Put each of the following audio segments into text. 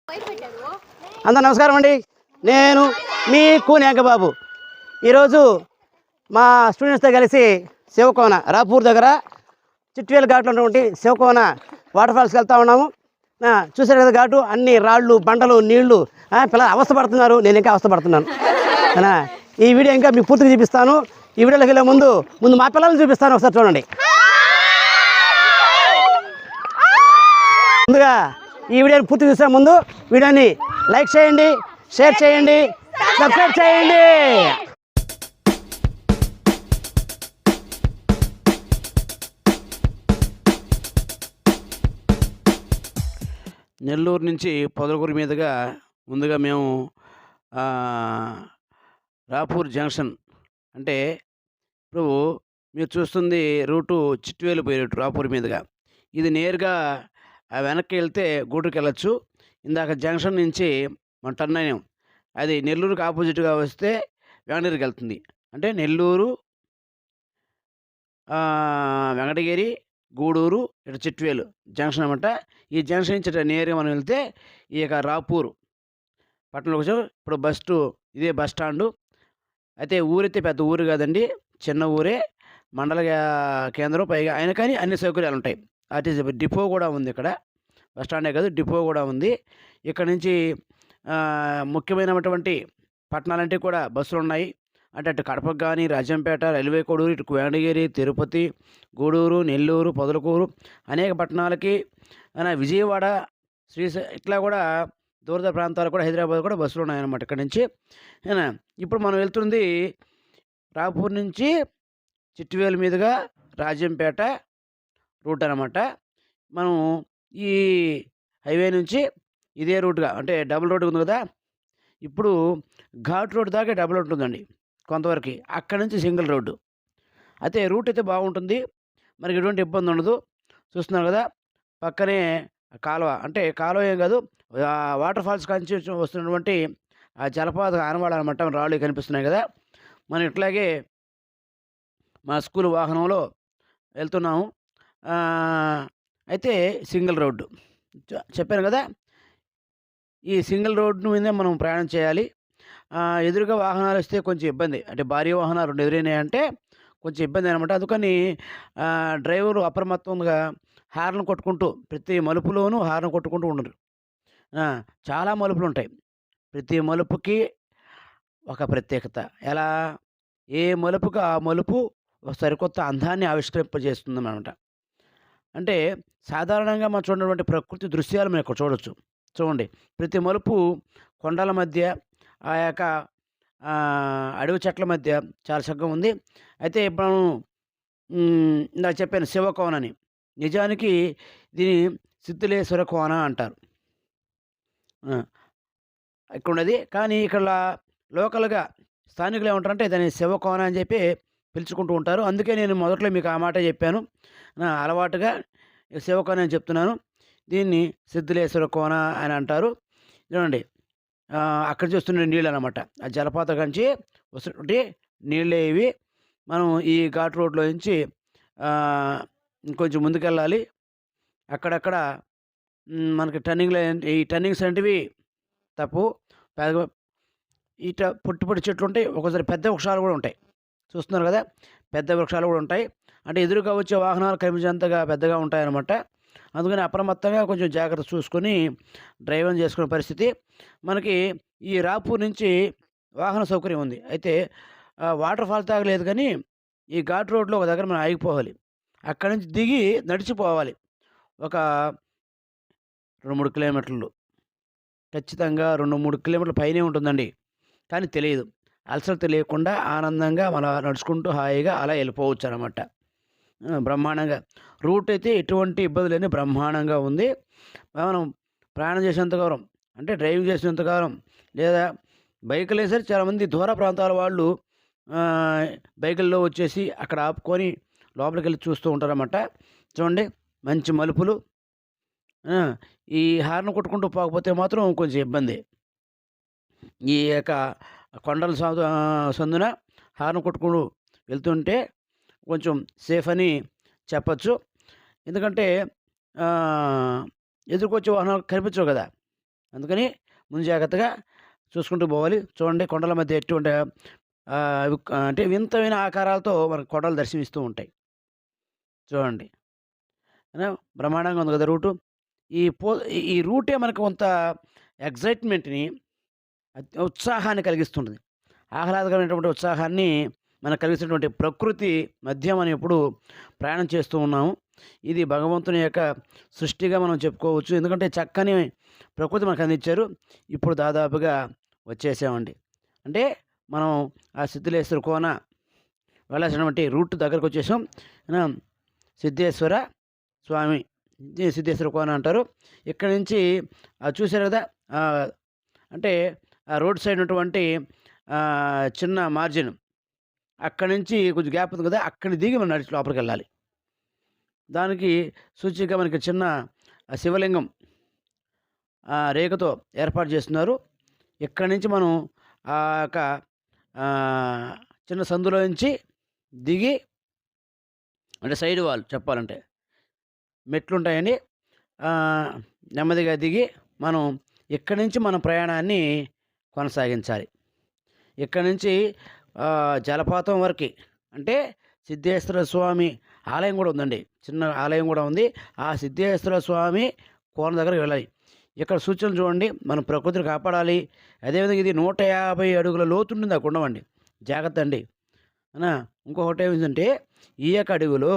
అందరూ నమస్కారం అండి. నేను మీ కూనేక బాబు. ఈరోజు మా స్టూడెంట్స్తో కలిసి శివకోన రాపూర్ దగ్గర చిట్వేలు ఘాట్లో ఉన్నటువంటి శివకోన వాటర్ ఫాల్స్కి వెళ్తా ఉన్నాము. చూసారు కదా ఘాటు, అన్ని రాళ్ళు బండలు నీళ్లు. పిల్లలు అవస్థపడుతున్నారు, నేను ఇంకా అవస్థపడుతున్నాను. ఈ వీడియో ఇంకా మీకు పూర్తిగా చూపిస్తాను. ఈ వీడియోలోకి వెళ్ళే ముందు మా పిల్లల్ని చూపిస్తాను, ఒకసారి చూడండి. ముందుగా ఈ వీడియోని పూర్తి చూసే ముందు వీడియోని లైక్ చేయండి, షేర్ చేయండి, సబ్స్క్రైబ్ చేయండి. నెల్లూరు నుంచి పొదలకూరు మీదుగా ముందుగా మేము రాపూర్ జంక్షన్, అంటే ఇప్పుడు మీరు చూస్తుంది రూటు చిట్వేలు పోయే రూటు రాపూర్ మీదుగా. ఇది నేరుగా వెనక్కి వెళ్తే గూడూరుకి వెళ్ళచ్చు. ఇందాక జంక్షన్ నుంచి మనం టర్న్ అయ్యాం, అది నెల్లూరుకి ఆపోజిట్గా వస్తే వెంకటగిరికి వెళ్తుంది. అంటే నెల్లూరు, వెంకటగిరి, గూడూరు, ఇటు చిట్వేలు జంక్షన్ అనమాట. ఈ జంక్షన్ నుంచి నేరుగా మనం వెళ్తే ఈ యొక్క రాపూర్ పట్టణంలోకి వచ్చాం. ఇప్పుడు ఇదే బస్ స్టాండు. అయితే ఊరైతే పెద్ద ఊరు కాదండి, చిన్న ఊరే, మండల కేంద్రం. పైగా అయినా కానీ అన్ని సౌకర్యాలు ఉంటాయి. ఆర్టీసీ డిపో కూడా ఉంది ఇక్కడ, బస్ స్టాండే కాదు డిపో కూడా ఉంది. ఇక్కడ నుంచి ముఖ్యమైనటువంటి పట్టణాలంటే కూడా బస్సులు ఉన్నాయి. అంటే అటు కడపకు కానీ, రాజంపేట, రైల్వే కోడూరు, ఇటు వెంకటగిరి, తిరుపతి, గూడూరు, నెల్లూరు, పొదలకూరు అనేక పట్టణాలకి, విజయవాడ, ఇట్లా కూడా దూర ప్రాంతాలు కూడా, హైదరాబాద్ కూడా బస్సులు ఉన్నాయన్నమాట ఇక్కడ నుంచి. ఇప్పుడు మనం వెళ్తుంది రాపూర్ నుంచి చిట్వేలు మీదుగా రాజంపేట రూట్ అనమాట. మనం ఈ హైవే నుంచి ఇదే రూట్గా, అంటే డబుల్ రోడ్ ఉంది కదా, ఇప్పుడు ఘాట్ రోడ్ దాకా డబుల్ రోడ్ ఉంటుందండి కొంతవరకు, అక్కడి నుంచి సింగిల్ రోడ్డు. అయితే రూట్ అయితే బాగుంటుంది, మనకి ఎటువంటి ఇబ్బంది ఉండదు. చూస్తున్నారు కదా పక్కనే కాలువ, అంటే కాలువ ఏం కాదు, వాటర్ ఫాల్స్ కంచి వస్తున్నటువంటి ఆ జలపాత ఆనవాళ్ళనమాట. రాళ్ళు కనిపిస్తున్నాయి కదా. మనం ఇట్లాగే మా స్కూల్ వాహనంలో వెళ్తున్నాము. అయితే సింగిల్ రోడ్డు చెప్పాను కదా, ఈ సింగిల్ రోడ్డు మీదే మనం ప్రయాణం చేయాలి. ఎదురుగా వాహనాలు వస్తే కొంచెం ఇబ్బంది, అంటే భారీ వాహనాలు రెండు ఎదురైనాయంటే కొంచెం ఇబ్బంది అనమాట. అందుకని డ్రైవరు అప్రమత్తంగా హార్న్ కొట్టుకుంటూ, ప్రతి మలుపులోనూ హార్న్ కొట్టుకుంటూ ఉండరు. చాలా మలుపులు ఉంటాయి, ప్రతి మలుపుకి ఒక ప్రత్యేకత. ఎలా, ఏ మలుపుకి ఆ మలుపు సరికొత్త అందాన్ని ఆవిష్కరింపజేస్తుంది అనమాట. అంటే సాధారణంగా మనం చూడటువంటి ప్రకృతి దృశ్యాలు మనం ఇక్కడ చూడవచ్చు. చూడండి, ప్రతి మలుపు కొండల మధ్య, ఆ యొక్క అడవి చెట్ల మధ్య చాలా చక్కగా ఉంది. అయితే ఇప్పుడు మనం ఇందాక చెప్పాను శివకోన అని, నిజానికి దీని సిద్ధలేశ్వర కోన అంటారు ఇక్కడ ఉన్నది. కానీ ఇక్కడ లోకల్గా స్థానికులు ఏమంటారంటే దాన్ని శివకోన అని చెప్పి పిలుచుకుంటూ ఉంటారు. అందుకే నేను మొదట్లో మీకు ఆ మాట చెప్పాను, అలవాటుగా శివకోన అని చెప్తున్నాను. దీన్ని సిద్ధలేశ్వర కోన అని అంటారు. చూడండి, అక్కడ చూస్తున్న నీళ్ళు అనమాట, ఆ జలపాతం కంచి వస్తున్నటువంటి నీళ్ళే ఇవి. మనం ఈ ఘాట్ రోడ్లో నుంచి ఇంకొంచెం ముందుకెళ్ళాలి. అక్కడక్కడ మనకి ఈ టర్నింగ్స్ అనేవి తప్పు. పొట్టి పొట్టి చెట్లు ఉంటాయి, ఒక్కోసారి పెద్ద వృక్షాలు కూడా ఉంటాయి. చూస్తున్నారు కదా, పెద్ద వృక్షాలు కూడా ఉంటాయి. అంటే ఎదురుగా వచ్చే వాహనాలు కనిపించేంతగా పెద్దగా ఉంటాయన్నమాట. అందుకని అప్రమత్తంగా కొంచెం జాగ్రత్త చూసుకొని డ్రైవింగ్ చేసుకునే పరిస్థితి. మనకి ఈ రాపూర్ నుంచి వాహన సౌకర్యం ఉంది. అయితే వాటర్ ఫాల్ తాగలేదు, కానీ ఈ ఘాట్ రోడ్లో ఒక దగ్గర మనం ఆగిపోవాలి. అక్కడి నుంచి దిగి నడిచిపోవాలి. ఒక 2-3 కిలోమీటర్లు, ఖచ్చితంగా 2-3 కిలోమీటర్ల పైనే ఉంటుందండి. కానీ తెలియదు, అలసట తెలియకుండా ఆనందంగా మనం నడుచుకుంటూ హాయిగా అలా వెళ్ళిపోవచ్చు అనమాట. బ్రహ్మాండంగా రూట్ అయితే ఎటువంటి ఇబ్బంది లేని బ్రహ్మాండంగా ఉంది. మనం ప్రయాణం చేసేంతకాలం, అంటే డ్రైవింగ్ చేసినంతకాలం, లేదా బైకులు వేసారు చాలామంది దూర ప్రాంతాల వాళ్ళు బైకుల్లో వచ్చేసి అక్కడ ఆపుకొని లోపలికి వెళ్ళి చూస్తూ ఉంటారన్నమాట. చూడండి, మంచి మలుపులు. ఈ హార్న్ కొట్టుకుంటూ పోకపోతే మాత్రం కొంచెం ఇబ్బంది. ఈ యొక్క కొండల సందున హార్న్ కొట్టుకుంటూ వెళ్తుంటే కొంచెం సేఫ్ అని చెప్పచ్చు. ఎందుకంటే ఎదురుకొచ్చే వాహనాలు కనిపించవు కదా, అందుకని ముందు జాగ్రత్తగా చూసుకుంటూ పోవాలి. చూడండి కొండల మధ్య ఎటువంటి అంటే వింతమైన ఆకారాలతో మనకు కొండలు దర్శనమిస్తూ ఉంటాయి. చూడండి. ఆ! బ్రహ్మాండంగా ఉంది కదా రూటు. ఈ పో ఈ రూటే మనకు కొంత ఎక్సైట్‌మెంట్‌ని, ఉత్సాహాన్ని కలిగిస్తుంటది. ఆహ్లాదకరమైనటువంటి ఉత్సాహాన్ని మనకు కలిగిస్తున్నటువంటి ప్రకృతి మధ్య మనం ఎప్పుడు ప్రయాణం చేస్తూ ఉన్నాము. ఇది భగవంతుని యొక్క సృష్టిగా మనం చెప్పుకోవచ్చు. ఎందుకంటే చక్కని ప్రకృతి మనకు అందించారు. ఇప్పుడు దాదాపుగా వచ్చేసామండి. అంటే మనం ఆ సిద్ధలేశ్వర కోన వెళ్ళాల్సినటువంటి రూట్ దగ్గరకొచ్చేసాం. ఆ! సిద్ధేశ్వర స్వామి, సిద్ధేశ్వర కోన అంటారు. ఇక్కడి నుంచి చూసారు కదా! ఆహ్, అంటే ఆ రోడ్ సైడ్ ఉన్నటువంటి చిన్న మార్జిన్ అక్కడి నుంచి కొంచెం గ్యాప్ ఉంది కదా! అక్కడిని దిగి మనం నడిచి లోపలికెళ్ళాలి. దానికి సూచికగా మనకి చిన్న శివలింగం రేకుతో ఏర్పాటు చేస్తున్నారు. ఇక్కడి నుంచి మనం ఆ యొక్క ఆహ్, చిన్న సందులో నుంచి దిగి, అంటే సైడ్ వాల్ చెప్పాలంటే మెట్లుంటాయండి. ఆహ్, నెమ్మదిగా దిగి మనం ఇక్కడి నుంచి మన ప్రయాణాన్ని కొనసాగించాలి. ఇక్కడి నుంచి జలపాతం వరకి, అంటే సిద్ధేశ్వర స్వామి ఆలయం కూడా ఉందండి. చిన్న ఆలయం కూడా ఉంది. ఆ సిద్ధేశ్వర స్వామి కోన దగ్గరికి వెళ్ళాలి. ఇక్కడ సూచనలు చూడండి. మనం ప్రకృతిని కాపాడాలి. అదేవిధంగా ఇది 150 అడుగుల లోతుంటుంది ఆ కుండమండి. జాగ్రత్త అండి. అనా ఇంకొకటి ఏమిటంటే ఈ యొక్క అడవిలో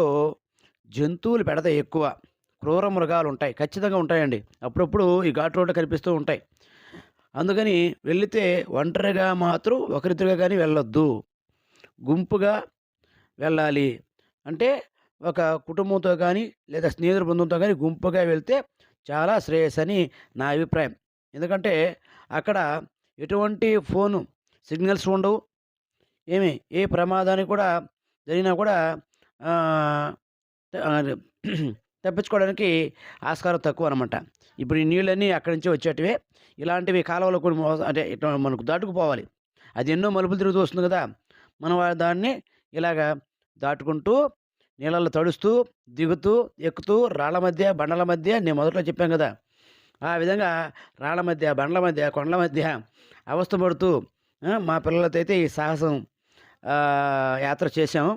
జంతువులు పెడతాయి ఎక్కువ. క్రూర మృగాలు ఉంటాయి. ఖచ్చితంగా ఉంటాయండి. అప్పుడప్పుడు ఈ ఘాట్ రోడ్‌లో కనిపిస్తూ ఉంటాయి. అందుకని వెళితే ఒంటరిగా మాత్రం ఒకరిద్దరుగా గానీ వెళ్ళొద్దు. గుంపుగా వెళ్ళాలి. అంటే ఒక కుటుంబంతో గానీ, లేదా స్నేహితుల బృందంతో గానీ గుంపుగా వెళ్తే చాలా శ్రేయస్సని నా అభిప్రాయం. ఎందుకంటే అక్కడ ఎటువంటి ఫోను సిగ్నల్స్ ఉండవు. ఏ ప్రమాదానికి కూడా జరిగినా కూడా ఆహ్, అది తప్పించుకోవడానికి ఆస్కారం తక్కువనమాట. ఇప్పుడు ఈ నీళ్ళన్నీ అక్కడి నుంచే వచ్చేటివే. ఇలాంటివి కాలువలో కొన్ని అంటే ఇటు మనకు దాటుకుపోవాలి. అది ఎన్నో మలుపులు తిరుగుతూ వస్తుంది కదా! మనం దాన్ని ఇలాగా దాటుకుంటూ, నీళ్ళల్లో తడుస్తూ, దిగుతూ, ఎక్కుతూ, రాళ్ళ మధ్య, బండల మధ్య నేను మొదట్లో చెప్పాను కదా! ఆ విధంగా రాళ్ళ మధ్య, బండల మధ్య, కొండల మధ్య అవస్థ పడుతూ మా పిల్లలతో అయితే ఈ సాహసం యాత్ర చేశాము.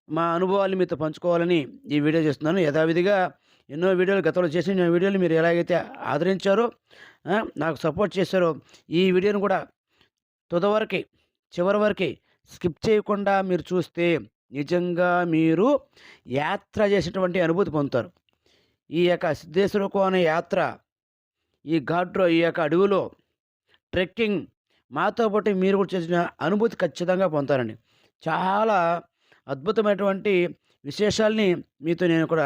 మా అనుభవాల్ని మీతో పంచుకోవాలని ఈ వీడియో చేస్తున్నాను. యథావిధిగా ఎన్నో వీడియోలు గతంలో చేసిన వీడియోలు మీరు ఎలాగైతే ఆదరించారో, నాకు సపోర్ట్ చేశారో, ఈ వీడియోను కూడా తుదవరకి, చివరి వరకి స్కిప్ చేయకుండా మీరు చూస్తే నిజంగా మీరు యాత్ర చేసేటువంటి అనుభూతి పొందుతారు. ఈ యొక్క సిద్ధేశ్వర కోన యాత్ర, ఈ యొక్క అడవిలో ట్రెక్కింగ్ మాతో పాటు మీరు కూడా చేసిన అనుభూతి ఖచ్చితంగా పొందుతారండి. చాలా అద్భుతమైనటువంటి విశేషాల్ని మీతో నేను కూడా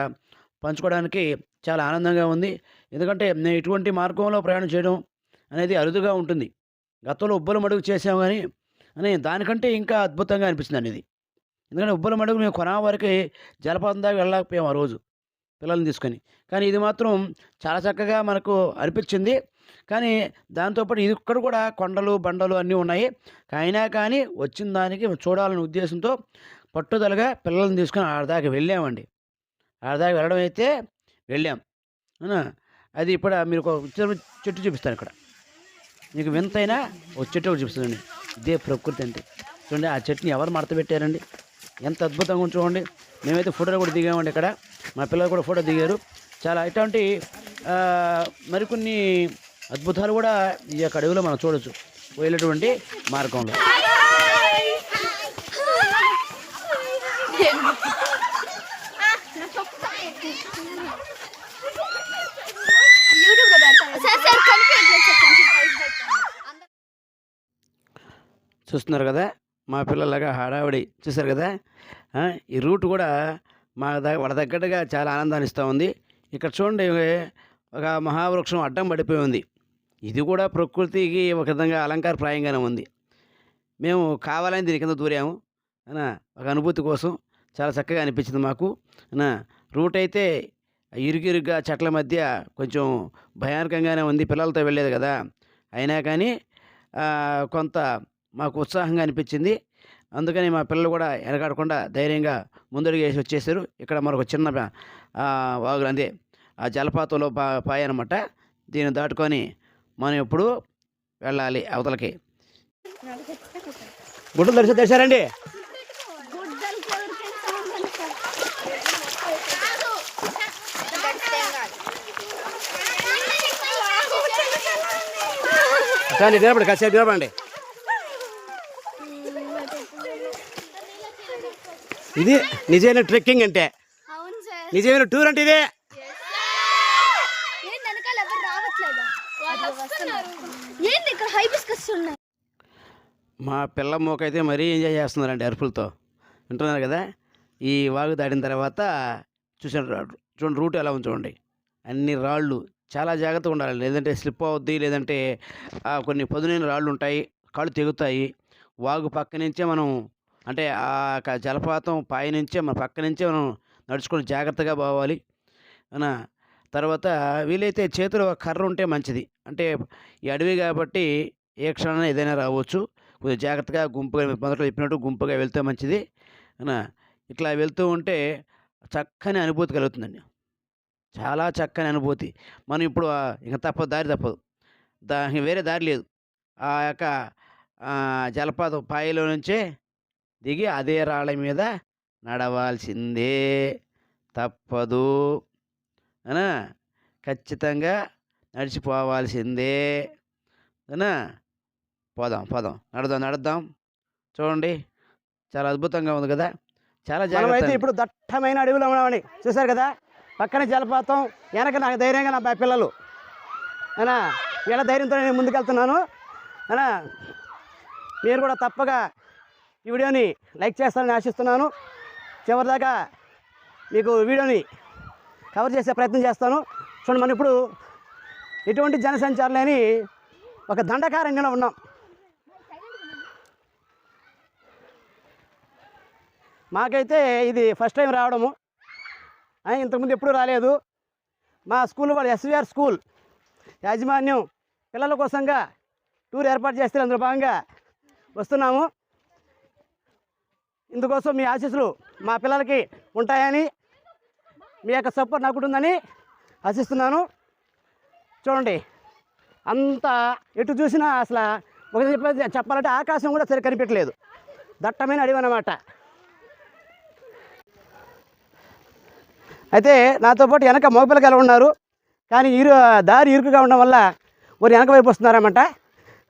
పంచుకోవడానికి చాలా ఆనందంగా ఉంది. ఎందుకంటే నేను ఇటువంటి మార్గంలో ప్రయాణం చేయడం అనేది అరుదుగా ఉంటుంది. గతంలో ఉబ్బలమడుగు చేసాం గానీ, దానికంటే ఇంకా అద్భుతంగా అనిపించిందండి ఇది. ఎందుకంటే ఉబ్బలమడుగు మేము కొనా వరకి జలపాతం దాకా వెళ్ళలేకపోయాం ఆ రోజు పిల్లల్ని తీసుకొని. కానీ ఇది మాత్రం చాలా చక్కగా మనకు అనిపించింది. కానీ దాంతో పాటు ఇది ఇక్కడ కూడా కొండలు, బండలు అన్నీ ఉన్నాయి. అయినా కానీ వచ్చిన దానికి చూడాలనే ఉద్దేశంతో పట్టుదలగా పిల్లల్ని తీసుకొని ఆడదాకా వెళ్ళామండి. ఆడదాకా వెళ్ళడం అయితే వెళ్ళాం. అవునా? అది ఇప్పుడు మీరు ఒక చెట్టు చూపిస్తాను ఇక్కడ. మీకు వింతైన ఒక చెట్టు ఒకటి చూపిస్తానండి. ఇదే ప్రకృతి అంటే. చూడండి ఆ చెట్టుని ఎవరు మడతపెట్టారండి? ఎంత అద్భుతంగా ఉందో చూడండి. మేమైతే ఫోటోలు కూడా దిగామండి ఇక్కడ. మా పిల్లలు కూడా ఫోటో దిగారు. చాలా ఇటువంటి మరికొన్ని అద్భుతాలు కూడా ఈ యొక్క అడవిలో మనం చూడొచ్చు వెళ్ళేటువంటి మార్గంలో. చూస్తున్నారు కదా మా పిల్లలాగా హడావిడి చూసారు కదా. ఈ రూట్ కూడా వాళ్ళ తగ్గట్టుగా చాలా ఆనందాన్ని ఇస్తూ ఉంది. ఇక్కడ చూడండి ఒక మహావృక్షం అడ్డం పడిపోయి ఉంది. ఇది కూడా ప్రకృతికి ఒక విధంగా అలంకారప్రాయంగానే ఉంది. మేము కావాలని దీని కింద దూరాము. ఒక అనుభూతి కోసం చాలా చక్కగా అనిపించింది మాకు. రూట్ అయితే ఇరుగిరుగ్గా చెట్ల మధ్య కొంచెం భయానకంగానే ఉంది. పిల్లలతో వెళ్ళేది కదా. అయినా కానీ కొంత మాకు ఉత్సాహంగా అనిపించింది. అందుకని మా పిల్లలు కూడా వెనకాడకుండా ధైర్యంగా ముందడుగు వేసి వచ్చేసారు. ఇక్కడ మరొక చిన్న వాగు, అదే ఆ జలపాతంలో పాయ అనమాట. దీన్ని దాటుకొని మనం ఎప్పుడు వెళ్ళాలి అవతలకి. గుడ్డలు తెరిచారండి. కానీ నిలబడి కాసేపు నిలబడండి. ఇది నిజమైన ట్రెక్కింగ్ అంటే, నిజమైన టూర్ అంటే ఇదే. మా పిల్ల మోకైతే మరీ ఎంజాయ్ చేస్తున్నారండి అరుపులతో. వింటున్నారు కదా. ఈ వాగు దాటిన తర్వాత చూడండి రూట్ ఎలా ఉంది చూడండి. అన్ని రాళ్ళు, చాలా జాగ్రత్తగా ఉండాలి, లేదంటే స్లిప్ అవుద్ది, లేదంటే కొన్ని పదునైన రాళ్ళు ఉంటాయి, కాళ్ళు తెగుతాయి. వాగు పక్క నుంచే మనం, అంటే ఆ జలపాతం పై నుంచే మన పక్క నుంచే మనం నడుచుకొని జాగ్రత్తగా పోవాలి. తర్వాత వీలైతే చేతిలో ఒక కర్ర ఉంటే మంచిది. అంటే ఈ అడవి కాబట్టి ఏ క్షణాన ఏదైనా రావచ్చు. కొద్దిగా జాగ్రత్తగా గుంపుగా, మొదట్లో చెప్పినట్టు గుంపుగా వెళ్తే మంచిది. ఇట్లా వెళ్తూ ఉంటే చక్కని అనుభూతి కలుగుతుందండి. చాలా చక్కని అనుభూతి. మనం ఇప్పుడు ఇంక దారి తప్పదు. వేరే దారి లేదు. ఆ యొక్క జలపాతం పాయలో నుంచే దిగి అదే రాళ్ళ మీద నడవాల్సిందే, తప్పదు. ఖచ్చితంగా నడిచిపోవాల్సిందే. పోదాం నడుద్దాం. చూడండి చాలా అద్భుతంగా ఉంది కదా. చాలా జాగ్రత్త. అయితే ఇప్పుడు దట్టమైన అడవిలో ఉన్నామని చూశారు కదా. పక్కన జలపాతం, వెనక నాకు ధైర్యంగా నా పిల్లలు ఇలా ధైర్యంతో నేను ముందుకెళ్తున్నాను. మీరు కూడా తప్పగా ఈ వీడియోని లైక్ చేస్తారని ఆశిస్తున్నాను. చివరిదాకా మీకు వీడియోని కవర్ చేసే ప్రయత్నం చేస్తాను. చూడండి, మనం ఇప్పుడు ఎటువంటి జనసంచారం లేని ఒక దండకారణ్యంలో ఉన్నాం. మాకైతే ఇది ఫస్ట్ టైం రావడము. ఇంతకుముందు ఎప్పుడూ రాలేదు. మా స్కూల్ వాళ్ళు ఎస్విఆర్ స్కూల్ యాజమాన్యం పిల్లల కోసంగా టూర్ ఏర్పాటు చేస్తే అందులో భాగంగా వస్తున్నాము. ఇందుకోసం మీ ఆశీస్సులు మా పిల్లలకి ఉంటాయని, మీ యొక్క సపోర్ట్ నాకు ఉంటుందని ఆశిస్తున్నాను. చూడండి, అంతా ఎటు చూసినా అసలు ఒక చెప్పాలంటే ఆకాశం కూడా సరి కనిపించలేదు. దట్టమైన అడవి అన్నమాట. అయితే నాతో పాటు వెనక మగపిల్లకి ఎలా ఉన్నారు, కానీ దారి ఇరుకుగా ఉండడం వల్ల వారు వెనక వైపు వస్తున్నారన్నమాట.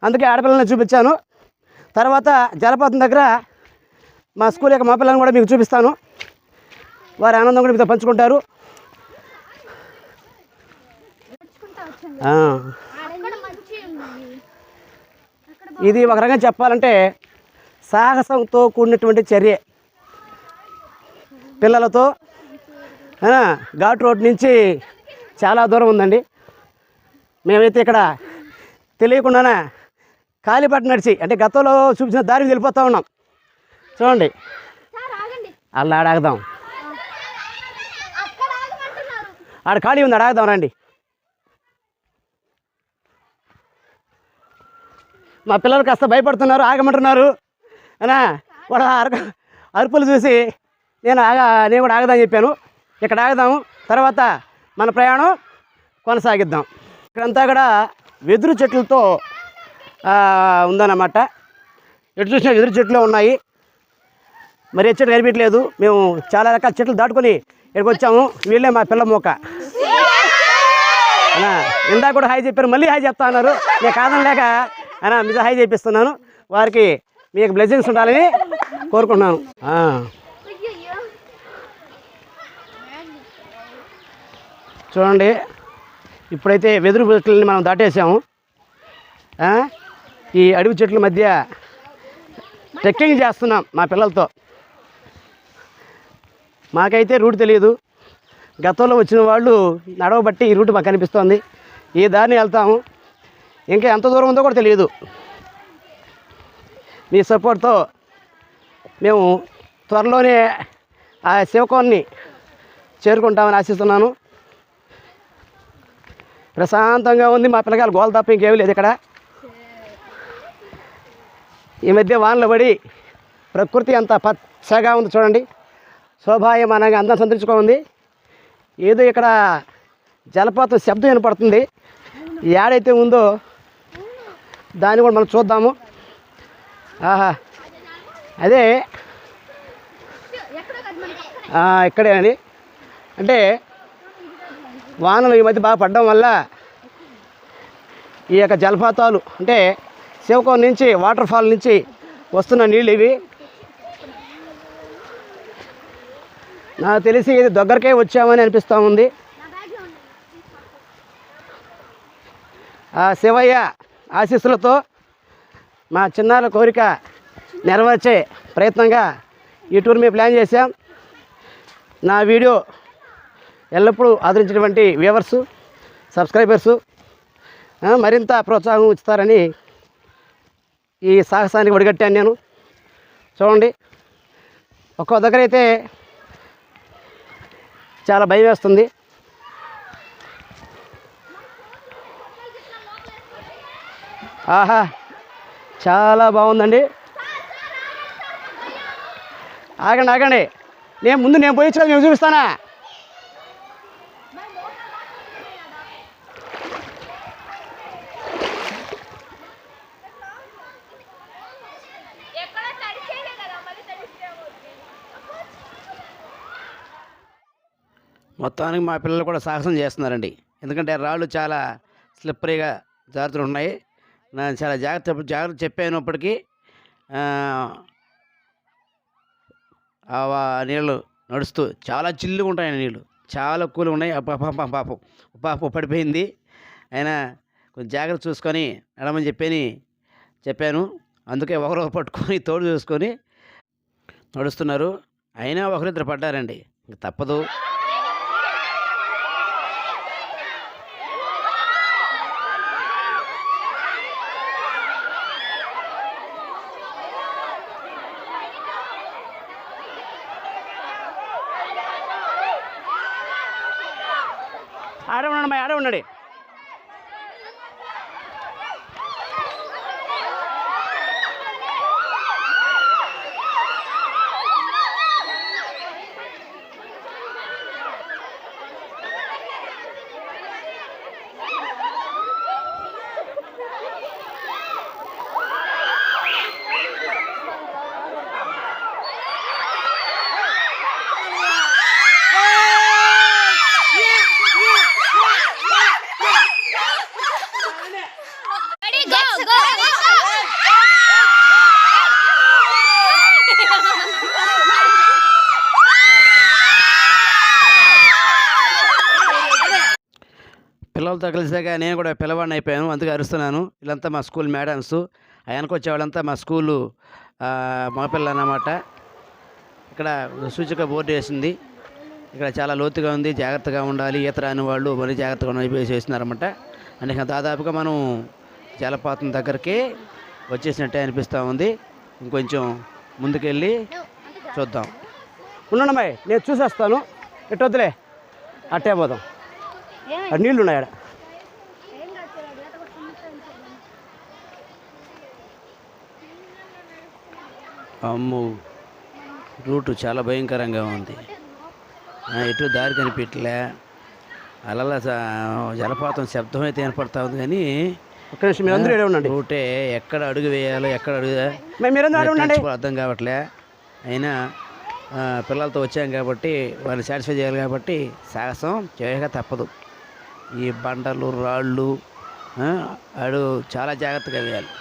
అందుకే ఆడపిల్లల్ని చూపించాను. తర్వాత జలపాతం దగ్గర మా స్కూల్ యొక్క మగపిల్లలను కూడా మీకు చూపిస్తాను. వారి ఆనందం కూడా మీతో పంచుకుంటారు. ఇది ఒక రకంగా చెప్పాలంటే సాహసంతో కూడినటువంటి చర్య. పిల్లలతో ఘాట్ రోడ్ నుంచి చాలా దూరం ఉందండి. మేమైతే ఇక్కడ తెలియకుండానే కాలిపట్టు నడిచి, అంటే గతంలో చూపించిన దారికి వెళ్ళిపోతూ ఉన్నాం. చూడండి, అలా ఆడగదాం. ఆడ ఖాళీ ఉంది, ఆడగదాం రండి. మా పిల్లలు కాస్త భయపడుతున్నారు, ఆగమంటున్నారు. వాడు అరుపులు చూసి నేను కూడా ఆగదామని చెప్పాను. ఇక్కడ ఆగదాము, తర్వాత మన ప్రయాణం కొనసాగిద్దాం. ఇక్కడంతా కూడా వెదురు చెట్లతో ఉందన్నమాట. ఎటు చూసినా వెదురు చెట్లు ఉన్నాయి. మరి ఏ చెట్టు కనిపించలేదు. మేము చాలా రకాల చెట్లు దాటుకొని ఇక్కడికి వచ్చాము. వీళ్ళే మా పిల్ల మోక. ఇందాక కూడా హాయ్ చెప్పారు, మళ్ళీ హాయ్ చెప్తా అన్నారు. నేను కాదని లేక మీద హాయ్ చేపిస్తున్నాను. వారికి మీకు బ్లెస్సింగ్స్ ఉండాలని కోరుకుంటున్నాను. చూడండి, ఇప్పుడైతే వెదురు చెట్లని మనం దాటేసాము. ఈ అడవి చెట్ల మధ్య ట్రెక్కింగ్ చేస్తున్నాం మా పిల్లలతో. మాకైతే రూట్ తెలియదు. గతంలో వచ్చిన వాళ్ళు నడవబట్టి ఈ రూట్ మాకు కనిపిస్తోంది. ఈ దారిని వెళ్తాము. ఇంకా ఎంత దూరం ఉందో కూడా తెలియదు. మీ సపోర్ట్తో మేము త్వరలోనే ఆ శివకోన్ని చేరుకుంటామని ఆశిస్తున్నాను. ప్రశాంతంగా ఉంది. మా పిల్లగాలు గోల తప్ప ఇంకేమీ లేదు ఇక్కడ. ఈ మధ్య వానలు పడి ప్రకృతి అంతా పచ్చగా ఉంది. చూడండి, శోభాయమానంగా అందం సంతరించుకోండి. ఏదో ఇక్కడ జలపాతం శబ్దం వినపడుతుంది. ఏడైతే ఉందో దాన్ని కూడా మనం చూద్దాము. ఆహా, అదే ఇక్కడే అండి. అంటే వానలు ఈ మధ్య బాగా పడడం వల్ల ఈ యొక్క జలపాతాలు అంటే శివకం నుంచి వాటర్ ఫాల్ నుంచి వస్తున్న నీళ్ళు ఇవి. నాకు తెలిసి ఇది దగ్గరకే వచ్చామని అనిపిస్తూ ఉంది. ఆ శివయ్య ఆశీస్సులతో మా చిన్నారుల కోరిక నెరవేర్చే ప్రయత్నంగా ఈ టూర్ మేము ప్లాన్ చేశాం. నా వీడియో ఎల్లప్పుడూ ఆదరించినటువంటి వ్యూవర్సు, సబ్స్క్రైబర్సు మరింత ప్రోత్సాహం ఇస్తారని ఈ సాహసానికి ఒడిగట్టాను నేను. చూడండి, ఒక్కో దగ్గర అయితే చాలా భయం వేస్తుంది. ఆహా, చాలా బాగుందండి. ఆగండి ఆగండి, నేను పోయి ఇచ్చిన మేము చూపిస్తానా. మొత్తానికి మా పిల్లలు కూడా సాహసం చేస్తున్నారండి. ఎందుకంటే రాళ్ళు చాలా స్లిప్పరీగా జారుతున్నాయి. నేను చాలా జాగ్రత్త చెప్పినప్పటికీ నీళ్ళు నడుస్తూ చాలా చిల్లుగా ఉంటాయి. నీళ్ళు చాలా కూల్గా ఉన్నాయి. పాపం పడిపోయింది. అయినా కొంచెం జాగ్రత్త చూసుకొని నడమని చెప్పాను. అందుకే ఒకరు పట్టుకొని తోడు చూసుకొని నడుస్తున్నారు. అయినా ఒకరిద్దరు పడ్డారండి, ఇంక తప్పదు. ఆడే ఉన్నాడు. పిల్లలతో కలిసాక నేను కూడా పిల్లవాడిని అయిపోయాను. అందుకే అరుస్తున్నాను. వీళ్ళంతా మా స్కూల్ మేడమ్స్. ఆయనకు వచ్చే వాళ్ళంతా మా స్కూలు మగపిల్లలు అన్నమాట. ఇక్కడ సూచిక బోర్డు వేసింది. ఇక్కడ చాలా లోతుగా ఉంది, జాగ్రత్తగా ఉండాలి. ఈత రాని వాళ్ళు మరీ జాగ్రత్తగా ఉండాలి చేస్తున్నారన్నమాట. అందుకే దాదాపుగా మనం జలపాతం దగ్గరికి వచ్చేసినట్టే అనిపిస్తూ ఉంది. ఇంకొంచెం ముందుకెళ్ళి చూద్దాం. ఉన్నామయ్య, నేను చూసేస్తాను. ఎటు వద్దులే, అట్టే పోదాం. నీళ్ళు ఉన్నాయి ఆడ. అమ్మో, రూటు చాలా భయంకరంగా ఉంది. ఎటు దారి కనిపించలే. అలా జలపాతం శబ్దం అయితే ఏర్పడతా ఉంది, కానీ ఒక్క నిమిషం మీరందరూ ఉండండి. రూటే ఎక్కడ అడుగు వేయాలో ఎక్కడ అర్థం కావట్లే. అయినా పిల్లలతో వచ్చాం కాబట్టి వాళ్ళు సాటిస్ఫై చేయాలి కాబట్టి సాహసం చేయక తప్పదు. ఈ బండలు రాళ్ళు చాలా జాగ్రత్తగా వేయాలి.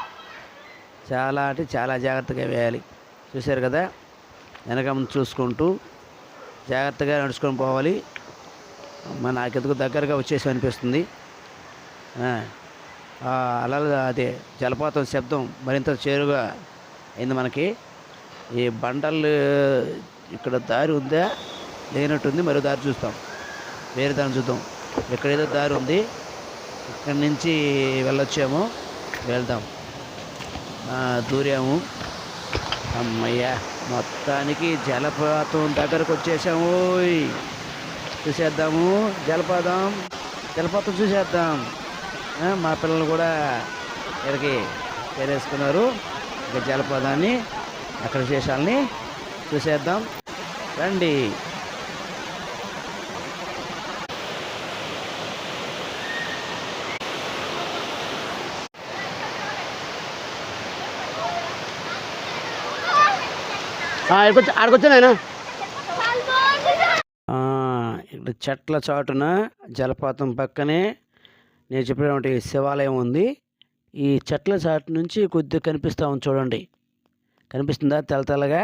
చాలా అంటే చాలా జాగ్రత్తగా వేయాలి. చూశారు కదా, వెనక ముందు చూసుకుంటూ జాగ్రత్తగా నడుచుకొని పోవాలి. నాకెందుకు దగ్గరగా వచ్చేసి అనిపిస్తుంది. అలా అదే జలపాతం శబ్దం మరింత చేరుగా అయింది మనకి. ఈ బండలు ఇక్కడ దారి ఉందా లేనట్టుంది. మరో దారి చూస్తాం, వేరే దాన్ని చూద్దాం. ఎక్కడేదో దారి ఉంది, ఇక్కడి నుంచి వెళ్ళొచ్చాము, వెళ్దాం. దూరాము. అమ్మయ్యా, మొత్తానికి జలపాతం దగ్గరకు వచ్చేసాము. చూసేద్దాము జలపాతం చూసేద్దాం. మా పిల్లలు కూడా ఇక్కడికి చేరేసుకున్నారు. ఇక జలపాతాన్ని అక్కడ విశేషాలని చూసేద్దాం రండి. ఆడికొచ్చాను ఆయన. ఇక్కడ చెట్ల చాటున జలపాతం పక్కనే నేను చెప్పినటువంటి శివాలయం ఉంది. ఈ చెట్ల చాటు నుంచి కొద్దిగా కనిపిస్తూ ఉంది చూడండి, కనిపిస్తుందా తెల్ల తెల్లగా?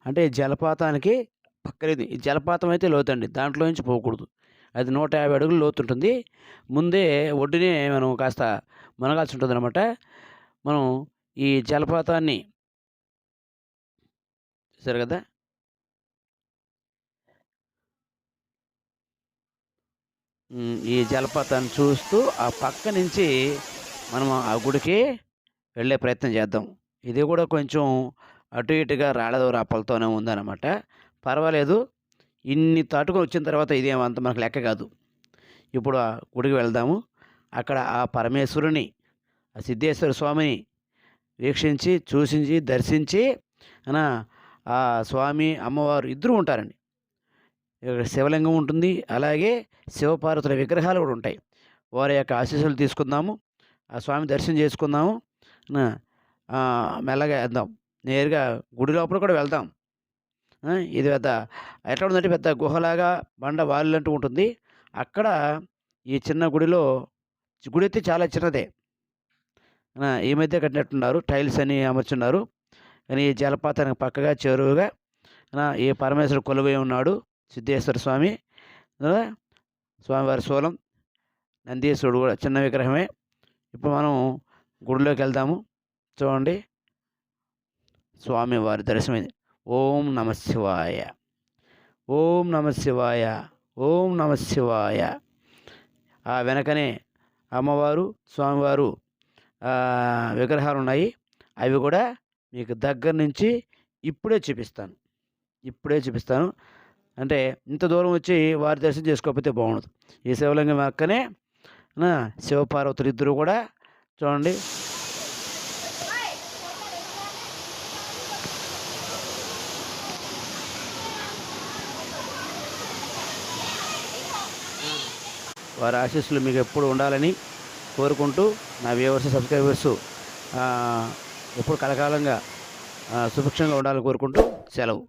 అంటే జలపాతానికి పక్కనేది. ఈ జలపాతం అయితే లోతండి, దాంట్లో నుంచి పోకూడదు. అది 150 అడుగులు లోతుంటుంది. ముందే ఒడ్డునే మనం కాస్త మునగాల్సి ఉంటుంది అనమాట. మనం ఈ జలపాతాన్ని చూసారు కదా, ఈ జలపాతాన్ని చూస్తూ ఆ పక్క నుంచి మనం ఆ గుడికి వెళ్ళే ప్రయత్నం చేద్దాం. ఇది కూడా కొంచెం అటు ఇటుగా రాళ్ళ రాపలతోనే ఉందన్నమాట. పర్వాలేదు, ఇన్ని తట్టుకొని వచ్చిన తర్వాత ఇదేమంత మనకు లెక్క కాదు. ఇప్పుడు ఆ గుడికి వెళ్దాము. అక్కడ ఆ పరమేశ్వరుని, ఆ సిద్ధేశ్వర స్వామిని వీక్షించి చూసించి దర్శించి ఆ స్వామి అమ్మవారు ఇద్దరు ఉంటారండి. ఇక్కడ శివలింగం ఉంటుంది, అలాగే శివపార్వతుల విగ్రహాలు కూడా ఉంటాయి. వారి యొక్క ఆశీస్సులు తీసుకుందాము, ఆ స్వామి దర్శనం చేసుకుందాము. మెల్లగా వెళ్దాం, నేరుగా గుడి లోపల కూడా వెళ్దాం. ఇది పెద్ద ఎట్లా ఉందంటే పెద్ద గుహలాగా బండ వాలినట్టు ఉంటుంది. అక్కడ ఈ చిన్న గుడిలో, గుడి అయితే చాలా చిన్నదే, ఈ మధ్య కట్టినట్టున్నారు, టైల్స్ అని అమర్చున్నారు. కానీ ఈ జలపాతానికి పక్కగా చెరువుగా ఈ పరమేశ్వరుడు కొలువై ఉన్నాడు, సిద్ధేశ్వర స్వామి. స్వామివారి శూలం, నందీశ్వరుడు కూడా చిన్న విగ్రహమే. ఇప్పుడు మనం గుడిలోకి వెళ్దాము. చూడండి, స్వామివారి దర్శనమైంది. ఓం నమ శివాయ, ఓం నమ శివాయ, ఓం నమ శివాయ. ఆ వెనకనే అమ్మవారు స్వామివారు విగ్రహాలు ఉన్నాయి. అవి కూడా మీకు దగ్గర నుంచి ఇప్పుడే చూపిస్తాను. అంటే ఇంత దూరం వచ్చి వారి దర్శనం చేసుకోకపోతే బాగుండదు. ఈ శివలింగం పక్కనే శివపార్వతులు ఇద్దరు కూడా చూడండి. వారి ఆశీస్సులు మీకు ఎప్పుడు ఉండాలని కోరుకుంటూ, నా వ్యూవర్స్ సబ్స్క్రైబర్స్ ఎప్పుడు కలకాలంగా సుభిక్షంగా ఉండాలని కోరుకుంటూ సెలవు.